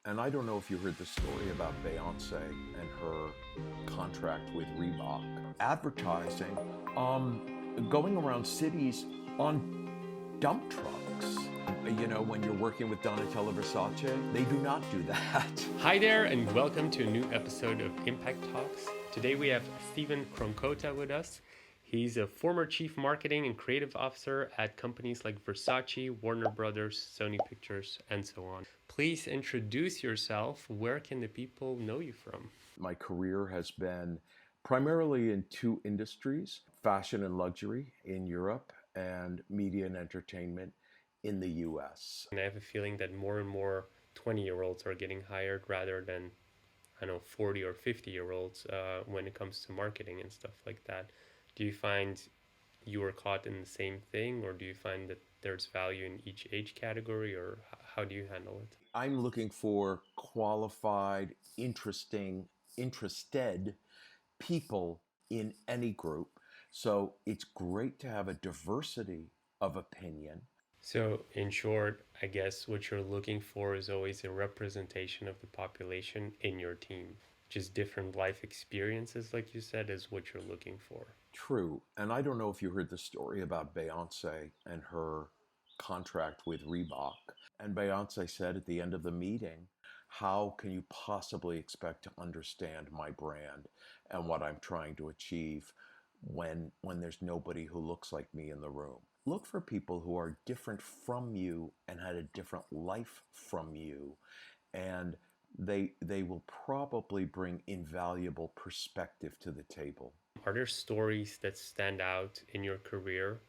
And I don't know if you heard the story about Beyonce and her contract with Reebok. Advertising, going around cities on dump trucks. You know, when you're working with Donatella Versace, they do not do that. Hi there, and welcome to a new episode of Impact Talks. Today we have Stephen Croncota with us. He's a former chief marketing and creative officer at companies like Versace, Warner Brothers, Sony Pictures, and so on. Please introduce yourself. Where can the people know you from? My career has been primarily in two industries, fashion and luxury in Europe and media and entertainment in the US. And I have a feeling that more and more 20-year-olds are getting hired rather than, 40 or 50-year-olds when it comes to marketing and stuff like that. Do you find you were caught in the same thing, or do you find that there's value in each age category, or how do you handle it? I'm looking for qualified, interested people in any group. So it's great to have a diversity of opinion. So, in short, I guess what you're looking for is always a representation of the population in your team. Just different life experiences, like you said, is what you're looking for. True. And I don't know if you heard the story about Beyonce and her contract with Reebok. And Beyonce said at the end of the meeting, how can you possibly expect to understand my brand and what I'm trying to achieve when there's nobody who looks like me in the room? Look for people who are different from you and had a different life from you, and they will probably bring invaluable perspective to the table. Are there stories that stand out in your career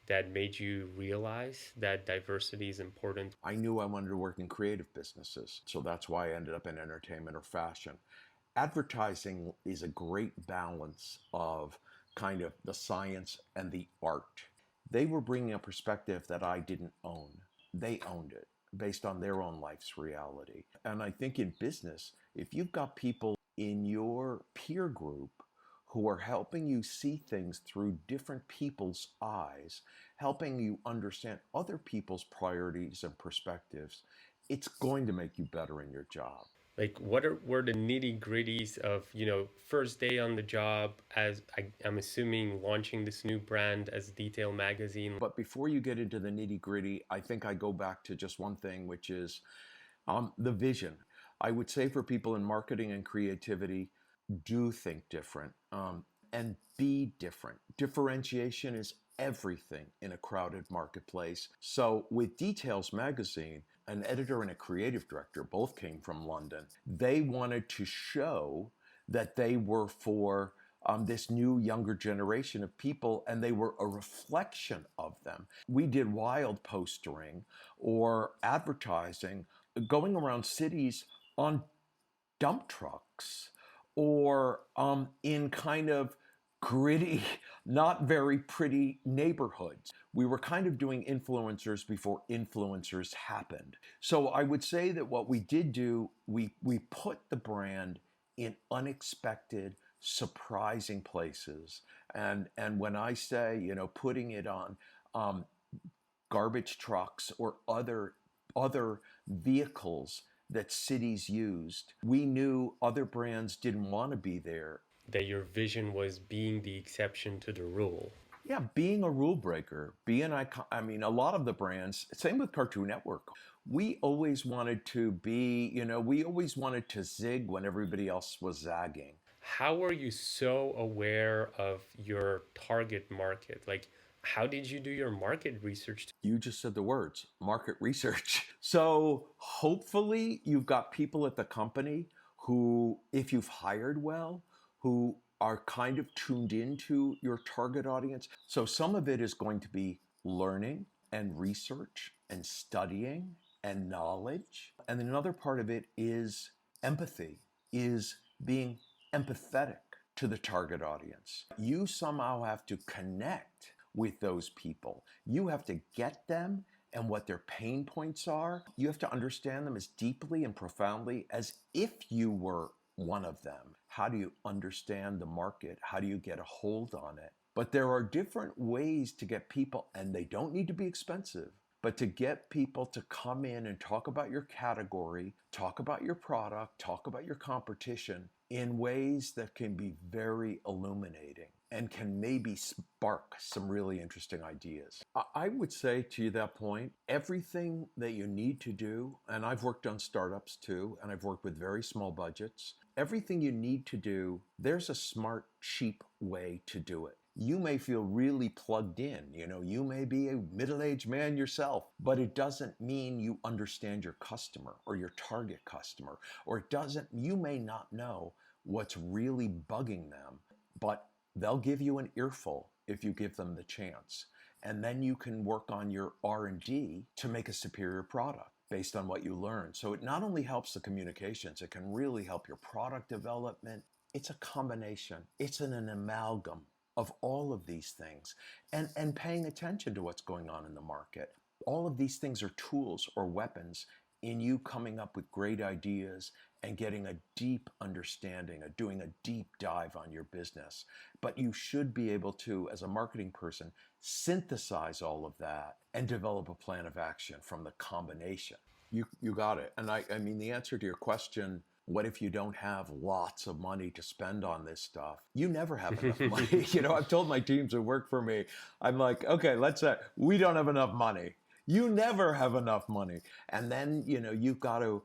that made you realize that diversity is important? I knew I wanted to work in creative businesses, so that's why I ended up in entertainment or fashion. Advertising is a great balance of kind of the science and the art. They were bringing a perspective that I didn't own. They owned it based on their own life's reality. And I think in business, if you've got people in your peer group who are helping you see things through different people's eyes, helping you understand other people's priorities and perspectives, it's going to make you better in your job. Like, were the nitty gritties of, first day on the job, as I'm assuming launching this new brand as Detail Magazine? But before you get into the nitty gritty, I think I go back to just one thing, which is the vision. I would say for people in marketing and creativity, do think different and be different. Differentiation is everything in a crowded marketplace. So with Details Magazine, an editor and a creative director both came from London. They wanted to show that they were for this new younger generation of people, and they were a reflection of them. We did wild postering or advertising going around cities on dump trucks or in kind of gritty, not very pretty neighborhoods. We were kind of doing influencers before influencers happened. So I would say that what we did do, we put the brand in unexpected, surprising places. And when I say, putting it on garbage trucks or other vehicles that cities used, we knew other brands didn't want to be there. That your vision was being the exception to the rule. Yeah, being a rule breaker, being I mean, a lot of the brands, same with Cartoon Network. We always wanted to be, we always wanted to zig when everybody else was zagging. How were you so aware of your target market? Like, how did you do your market research? You just said the words, market research. So hopefully you've got people at the company who, if you've hired well, who are kind of tuned into your target audience. So some of it is going to be learning and research and studying and knowledge. And then another part of it is empathy, is being empathetic to the target audience. You somehow have to connect with those people. You have to get them and what their pain points are. You have to understand them as deeply and profoundly as if you were one of them. How do you understand the market? How do you get a hold on it? But there are different ways to get people, and they don't need to be expensive. but to get people to come in and talk about your category, talk about your product, talk about your competition in ways that can be very illuminating and can maybe spark some really interesting ideas. I would say to that point, everything that you need to do, and I've worked on startups too, and I've worked with very small budgets, everything you need to do, there's a smart, cheap way to do it. You may feel really plugged in, you may be a middle-aged man yourself, but it doesn't mean you understand your customer or your target customer, or you may not know what's really bugging them, but they'll give you an earful if you give them the chance. And then you can work on your R&D to make a superior product based on what you learn. So it not only helps the communications, it can really help your product development. It's a combination. It's an amalgam of all of these things, and paying attention to what's going on in the market. All of these things are tools or weapons in you coming up with great ideas and getting a deep understanding, doing a deep dive on your business. But you should be able to, as a marketing person, synthesize all of that and develop a plan of action from the combination. You got it. And I mean, the answer to your question, what if you don't have lots of money to spend on this stuff? You never have enough money. I've told my teams who work for me, I'm like, okay, let's say we don't have enough money. You never have enough money. And then, you've got to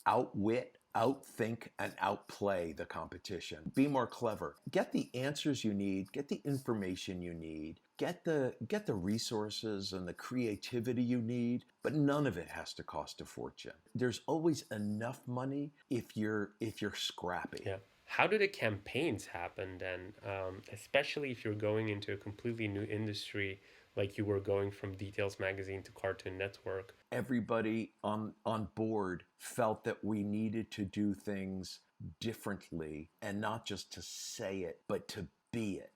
outwit, outthink, and outplay the competition. Be more clever. Get the answers you need, get the information you need, get the resources and the creativity you need, but none of it has to cost a fortune. There's always enough money if you're scrappy. Yeah. How do the campaigns happen then? Especially if you're going into a completely new industry, like you were going from Details Magazine to Cartoon Network. Everybody on board felt that we needed to do things differently, and not just to say it, but to be it.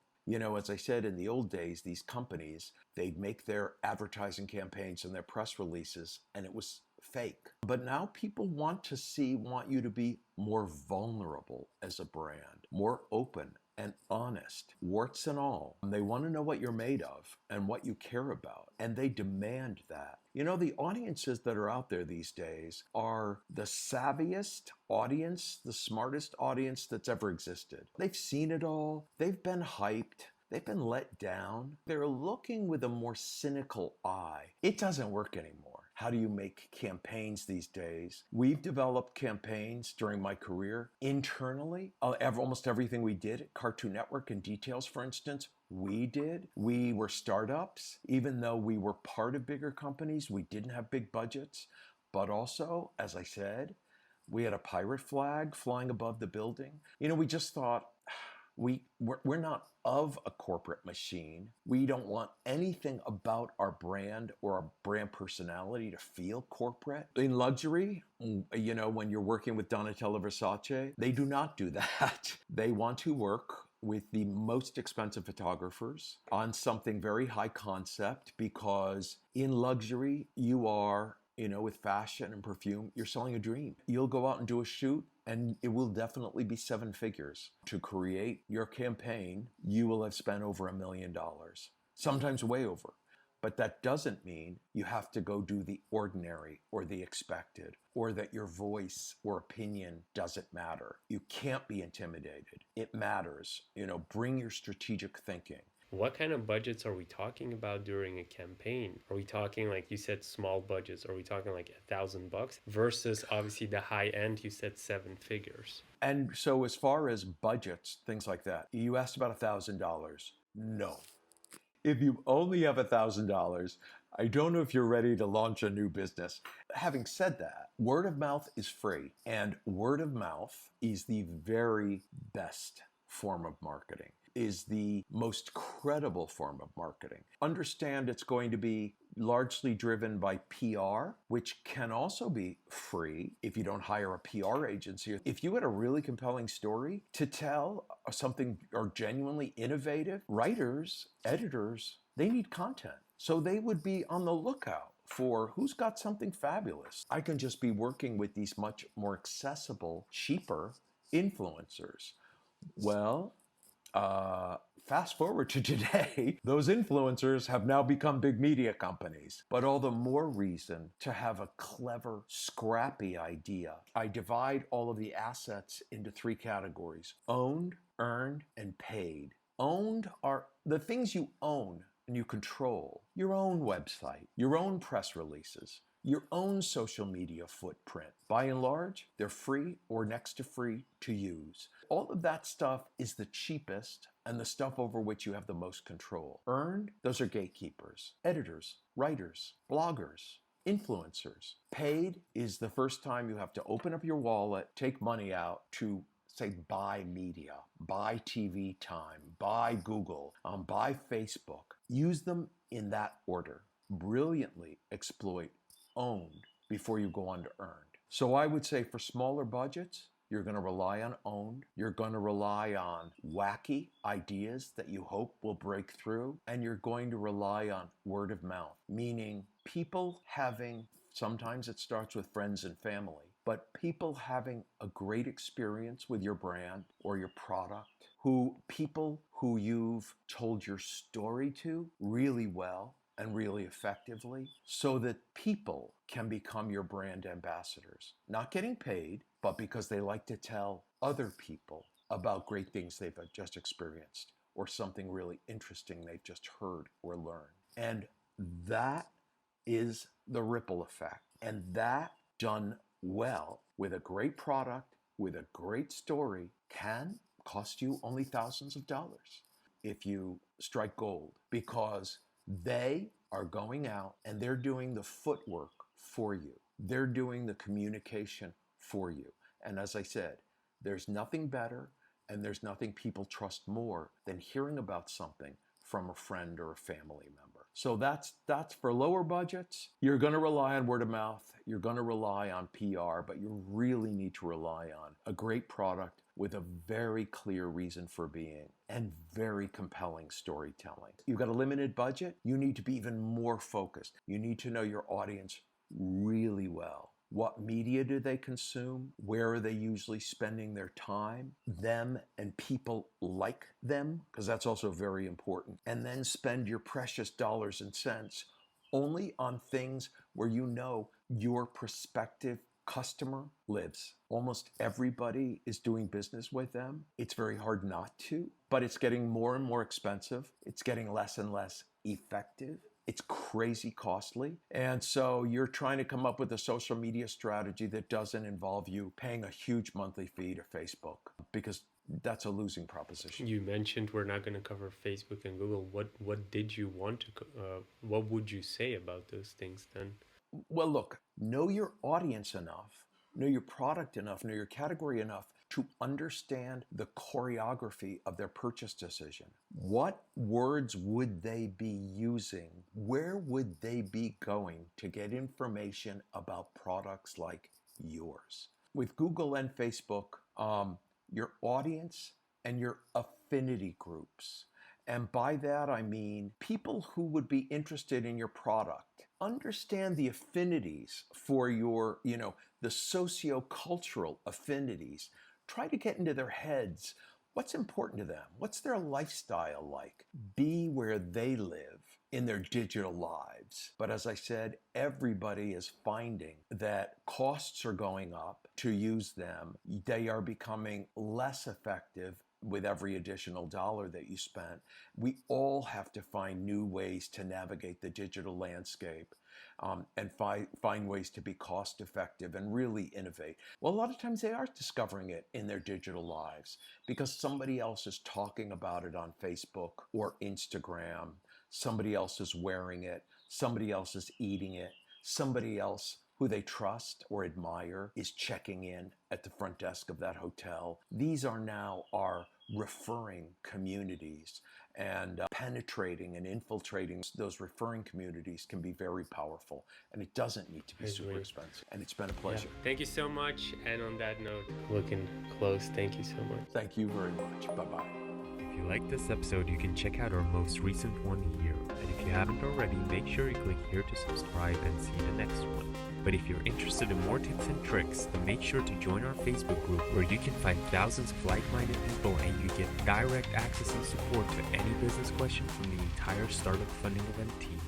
As I said, in the old days, these companies, they'd make their advertising campaigns and their press releases, and it was fake. But now people want you to be more vulnerable as a brand, more open and honest, warts and all. They want to know what you're made of and what you care about, and they demand that. The audiences that are out there these days are the savviest audience, the smartest audience that's ever existed. They've seen it all. They've been hyped. They've been let down. They're looking with a more cynical eye. It doesn't work anymore. How do you make campaigns these days? We've developed campaigns during my career internally. Almost everything we did at Cartoon Network and Details, for instance, we did. We were startups. Even though we were part of bigger companies, we didn't have big budgets. But also, as I said, we had a pirate flag flying above the building. We just thought, we're not of a corporate machine. We don't want anything about our brand or our brand personality to feel corporate. In luxury, when you're working with Donatella Versace, they do not do that. They want to work with the most expensive photographers on something very high concept, because in luxury, you are, with fashion and perfume, you're selling a dream. You'll go out and do a shoot, and it will definitely be 7 figures. To create your campaign, you will have spent over $1 million, sometimes way over. But that doesn't mean you have to go do the ordinary or the expected, or that your voice or opinion doesn't matter. You can't be intimidated. It matters. Bring your strategic thinking. What kind of budgets are we talking about during a campaign? Are we talking, like you said, small budgets? Are we talking like $1,000 versus obviously the high end, you said 7 figures? And so as far as budgets, things like that, you asked about $1,000. No. If you only have $1,000, I don't know if you're ready to launch a new business. Having said that, word of mouth is free, and word of mouth is the very best form of marketing, is the most credible form of marketing. Understand it's going to be largely driven by PR, which can also be free if you don't hire a PR agency. If you had a really compelling story to tell, something or genuinely innovative, writers, editors, they need content. So they would be on the lookout for who's got something fabulous. I can just be working with these much more accessible, cheaper influencers. Well, Fast forward to today, those influencers have now become big media companies. But all the more reason to have a clever, scrappy idea. I divide all of the assets into three categories: owned, earned, and paid. Owned are the things you own and you control: your own website, your own press releases, your own social media footprint. By and large, they're free or next to free to use. All of that stuff is the cheapest and the stuff over which you have the most control. Earned, those are gatekeepers, editors, writers, bloggers, influencers. Paid is the first time you have to open up your wallet, take money out to say buy media, buy TV time, buy Google, buy Facebook. Use them in that order. Brilliantly exploit owned before you go on to earned. So I would say for smaller budgets, you're going to rely on owned. You're going to rely on wacky ideas that you hope will break through. And you're going to rely on word of mouth, meaning people having, sometimes it starts with friends and family, but people having a great experience with your brand or your product, people who you've told your story to really well and really effectively, so that people can become your brand ambassadors. Not getting paid, but because they like to tell other people about great things they've just experienced or something really interesting they've just heard or learned. And that is the ripple effect. And that, done well with a great product, with a great story, can cost you only thousands of dollars if you strike gold, because they are going out and they're doing the footwork for you. They're doing the communication for you. And as I said, there's nothing better and there's nothing people trust more than hearing about something from a friend or a family member. So that's for lower budgets. You're going to rely on word of mouth. You're going to rely on PR, but you really need to rely on a great product with a very clear reason for being and very compelling storytelling. You've got a limited budget. You need to be even more focused. You need to know your audience really well. What media do they consume? Where are they usually spending their time? Them and people like them, because that's also very important. And then spend your precious dollars and cents only on things where you know your prospective customer lives. Almost everybody is doing business with them. It's very hard not to, but it's getting more and more expensive. It's getting less and less effective. It's crazy costly. And so you're trying to come up with a social media strategy that doesn't involve you paying a huge monthly fee to Facebook, because that's a losing proposition. You mentioned we're not going to cover Facebook and Google. What did you want to, what would you say about those things then? Well, look, know your audience enough, know your product enough, know your category enough to understand the choreography of their purchase decision. What words would they be using? Where would they be going to get information about products like yours? With Google and Facebook, your audience and your affinity groups. And by that, I mean people who would be interested in your product. Understand the affinities for your, the socio-cultural affinities. Try to get into their heads. What's important to them? What's their lifestyle like? Be where they live in their digital lives. But as I said, everybody is finding that costs are going up to use them. They are becoming less effective with every additional dollar that you spent. We all have to find new ways to navigate the digital landscape and find ways to be cost effective and really innovate. Well, a lot of times they are discovering it in their digital lives because somebody else is talking about it on Facebook or Instagram. Somebody else is wearing it. Somebody else is eating it. Somebody else who they trust or admire is checking in at the front desk of that hotel. These are now our referring communities, and penetrating and infiltrating those referring communities can be very powerful, and it doesn't need to be super expensive. And it's been a pleasure. Yeah. Thank you so much. And on that note, looking close, thank you so much. Thank you very much. Bye-bye. If you liked this episode, you can check out our most recent one here. And if you haven't already, make sure you click here to subscribe and see the next one. But if you're interested in more tips and tricks, then make sure to join our Facebook group where you can find thousands of like-minded people and you get direct access and support to any business question from the entire startup funding event team.